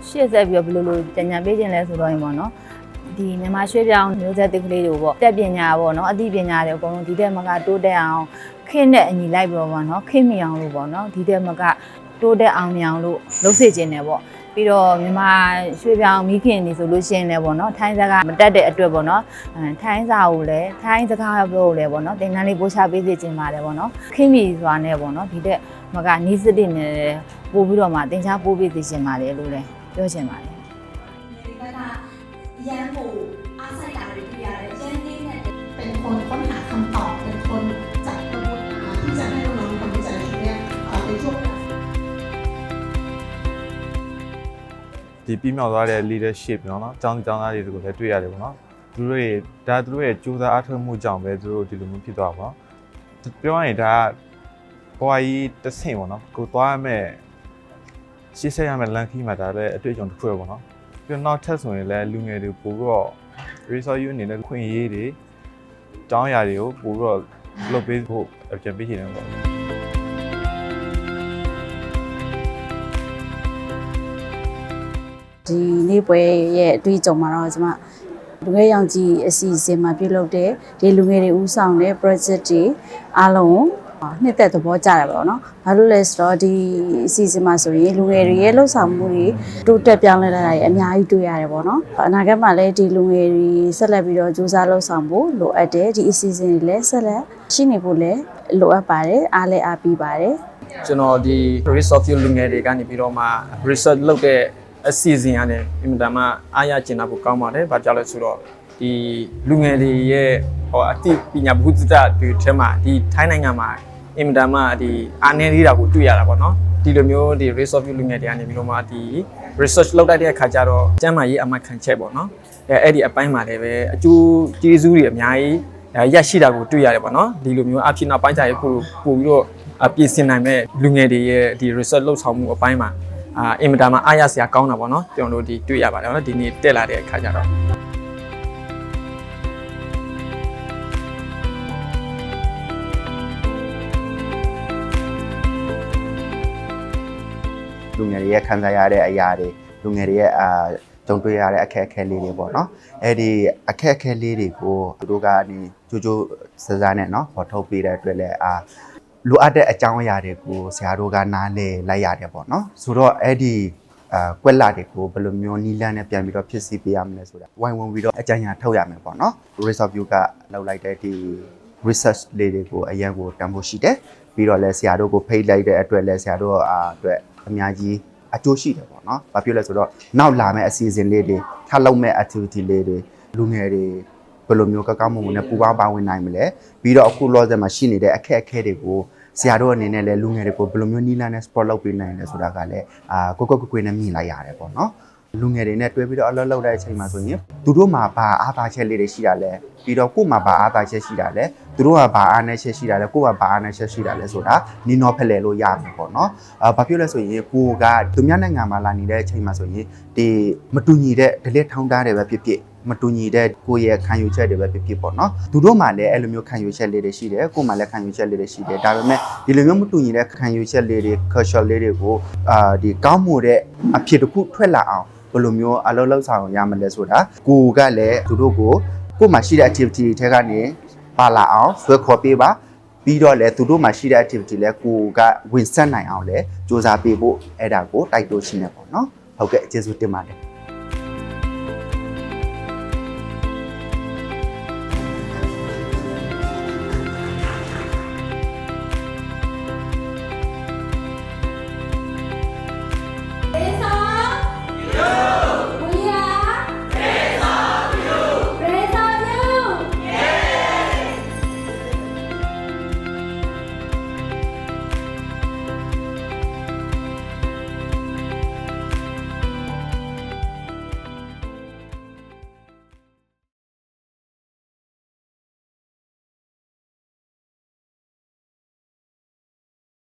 ရှေ့ဆက်ပြီးတော့ဘယ်လိုကြံကြံပေးခြင်းလဲဆိုတော့ရင်ပေါ့နော်ဒီမြန်မာရွှေပြောင်းမျိုးဆက်တစ်ကလေးတွေပေါ့တက်ပညာပေါ့နော်အသိပညာတွေအကုန်လုံးဒီတဲ့မကတိုးတက်အောင်ခင်းနဲ့အညီလိုက်ပြီးတော့ပေါ့နော်ခင်းမြောင်လို့ပေါ့နော်ဒီတဲ့မကတိုးတက်အောင်မြောင်လို့လုပ်စေခြင်းတယ်ပေါ့ပြီးတော့မြန်မာရွှေပြောင်းမိခင်နေဆိုလို့ရှိရင်လည်းပေါ့နော်ထိုင်းစကားမတက်တဲ့အတွက်ပေါ့နော်ထိုင်းစာကိုလည်းထိုင်းစကားပြောလို့လည်းပေါ့နော်သင်တန်းလေးပို့ချပေးစေခြင်းပါတယ်ပေါ့နော်ခင်းမြေစွာနဲ့ပေါ့နော်ဒီတဲ့မကနီးစတစ်နဲ့ပို့ပြီးတော့မှသင်ချပို့ပေးစေခြင်းပါတယ်လို့လည်းပြောချင်ပါတယ်ရန်ကိုအားစိုက်တာတွေတွေ့ရတယ်။ရန်လေးနဲ့เป็นคนค้นหาคำตอบเป็นคนจัดกระบวนการที่จะให้น้องๆทำวิจัยเนี่ยในช่วงဒီပြီးမြောက်သွားတဲ့ leadership เนาะကျောင်းသားတွေကိုလည်းတွေ့ရတယ်ပေါ့နော်သူတို့ရဲ့ကြိုးစားအားထုတ်မှုကြောင့်ပဲသူတို့ဒီလိုမျိုးဖြစ်သွားပါတော့ပြောရရင်ဒါကဘဝကြီးတစ်ဆင့်ပေါ့နော်ကိုသွားရမယ်ရှေ့ဆက်ရမယ်လမ်းခီးမှာဒါလည်းအတွေ့အကြုံတစ်ခုပဲပေါ့နော်ပြီးတော့နောက်ထပ်ဆိုရင်လည်းလူငယ်တွေပို့ပြီးတော့ resource ယူနေတဲ့ခွင့်ရေးတွေတောင်းရာတွေကိုပို့ပြီးတော့လုပ်ပေးဖို့အကြံပေးချင်တယ်ပေါ့ဒီနေ့ပွဲရဲ့အတွေ့အကြုံမှာတော့ကျွန်မလူငယ်ရောင်ကြီးအစီအစဉ်မှာပြုလုပ်တဲ့ဒီလူငယ်တွေဦးဆောင်တဲ့ project တွေအားလုံးနှစ်သက်သဘောကျတယ်ပေါ့နော်။ဘာလို့လဲဆိုတော့ဒီအစီအစဉ်မှာဆိုရင်လူငယ်တွေရဲ့လှုပ်ဆောင်မှုတွေတိုးတက်ပြောင်းလဲလာတာတွေအများကြီးတွေ့ရတယ်ပေါ့နော်။အနာဂတ်မှာလည်းဒီလူငယ်တွေဆက်လက်ပြီးတော့ကြိုးစားလှုပ်ဆောင်ဖို့လိုအပ်တယ်။ဒီအစီအစဉ်တွေလည်းဆက်လက်ရှိနေဖို့လည်းလိုအပ်ပါတယ်။အားလည်းအားပေးပါတယ်။ကျွန်တော်ဒီ resource လူငယ်တွေကနေပြီးတော့မှ research လုပ်တဲ့အစီအစဉ်ရတယ်အင်မတန်မှအားရကျင်တာဖို့ကောင်းပါတယ်။ဘာကြောင့်လဲဆိုတော့ဒီလူငယ်တွေရဲ့အသိပညာဘုဒ္ဓတွေထဲမှာဒီထိုင်းနိုင်ငံမှာအင်မတန်မှဒီအားနည်းနေတာကိုတွေ့ရတာပေါ့နော်ဒီလိုမျိုးဒီ resource လူငယ်တွေကနေပြီးတော့မှဒီ research လုပ်တဲ့အခါကျတော့ကျန်းမာရေးအမှတ်ခံချက်ပေါ့နော်အဲ့ဒီအပိုင်းမှာလည်းပဲအကျိုးကျေးဇူးတွေအများကြီးရရှိတာကိုတွေ့ရတယ်ပေါ့နော်ဒီလိုမျိုးအဖြစ်နောက်ပိုင်းကျရင်ပို့ပြီးတော့ပြင်ဆင်နိုင်မဲ့လူငယ်တွေရဲ့ဒီ research လုပ်ဆောင်မှုအပိုင်းမှာအင်မတန်မှအားရစရာကောင်းတာပေါ့နော်ကျွန်တော်တို့ဒီတွေ့ရပါတယ်နော်ဒီနေ့တက်လာတဲ့အခါကျတော့လူငယ်တွေရဲ့ခံစားရတဲ့အရာတွေလူငယ်တွေရဲ့ကြုံတွေ့ရတဲ့အခက်အခဲလေးတွေပေါ့နော်အဲ့ဒီအခက်အခဲလေးတွေကိုသူတို့ကနေကြိုးကြိုးစားစားနဲ့နော်ပေါ်ထုတ်ပေးတဲ့အတွက်လည်းလိုအပ်တဲ့အကြောင်းအရာတွေကိုဆရာတို့ကနားလည်လိုက်ရတယ်ပေါ့နော်ဆိုတော့အဲ့ဒီကွက်လာတွေကိုဘယ်လိုမျိုးနီးလန်းနဲ့ပြန်ပြီးတော့ဖြစ်စီပေးရမလဲဆိုတာဝိုင်းဝန်းပြီးတော့အကြံဉာဏ်ထုတ်ရမယ်ပေါ့နော် research view ကလောက်လိုက်တဲ့ဒီ research လေးတွေကိုအရင်ကိုတန်ဖို့ရှိတယ်ပြီးတော့လည်းဆရာတို့ကိုဖိတ်လိုက်တဲ့အတွက်လည်းဆရာတို့အတွက်အများကြီးအကျိုးရှိတယ်ပေါ့နော်။ဘာဖြစ်လဲဆိုတော့နောက်လာမယ့်အစီအစဉ်လေးတွေထပ်လုပ်မယ့် activity လေးတွေလူငယ်တွေဘယ်လိုမျိုးကောင်းမွန်နဲ့ပူပေါင်းပါဝင်နိုင်မလဲပြီးတော့အခုလောဆယ်မှာရှိနေတဲ့အခက်အခဲတွေကိုဆရာတို့အနေနဲ့လည်းလူငယ်တွေကိုဘယ်လိုမျိုးနီးလန်းနဲ့ sport လုပ်ပေးနိုင်လဲဆိုတာကလည်းကိုကွယ်နဲ့မြင်လိုက်ရတယ်ပေါ့နော်။လူငယ်တွေနဲ့တွဲပြီးတော့အလုပ်လုပ်တဲ့အချိန်မှာဆိုရင်သူတို့မှာဘာအားသာချက်လေးတွေရှိတာလဲပြီးတော့ကို့မှာဘာအားသာချက်ရှိတာလဲသူတို့ကဘာအားနည်းချက်ရှိတာလဲကို့ကဘာအားနည်းချက်ရှိတာလဲဆိုတာနီးနော်ဖလှယ်လို့ရမှာပေါ့နော်ဘာဖြစ်လဲဆိုရင်ကိုကသူများနိုင်ငံမှာလာနေတဲ့အချိန်မှာဆိုရင်ဒီမတူညီတဲ့ဒလက်ထောင်းတားတွေပဲဖြစ်ဖြစ်မတူညီတဲ့ကိုယ့်ရဲ့ခံယူချက်တွေပဲဖြစ်ဖြစ်ပေါ့နော်သူတို့မှလည်းအဲ့လိုမျိုးခံယူချက်လေးတွေရှိတယ်ကို့မှလည်းခံယူချက်လေးတွေရှိတယ်ဒါပေမဲ့ဒီလိုမျိုးမတူညီတဲ့ခံယူချက်လေးတွေ culture လေးတွေကိုဒီကောင်းမှုတဲ့အဖြစ်တစ်ခုထွက်လာအောင်ဘယ်လိုမျိုးအလုပ်လုပ်ဆောင်ရမလဲဆိုတာကိုကလည်းသူတို့ကိုမှရှိတဲ့ activity တွေထဲကနေပါလာအောင်ဆွဲခေါ်ပေးပါပြီးတော့လည်းသူတို့မှရှိတဲ့ activity လဲကိုကဝင်ဆက်နိုင်အောင်လဲစ조사ပေးဖို့အဲ့ဒါကိုတိုက်တွန်းရှင်းနေပေါ့နော်ဟုတ်ကဲ့ကျေးဇူးတင်ပါတယ်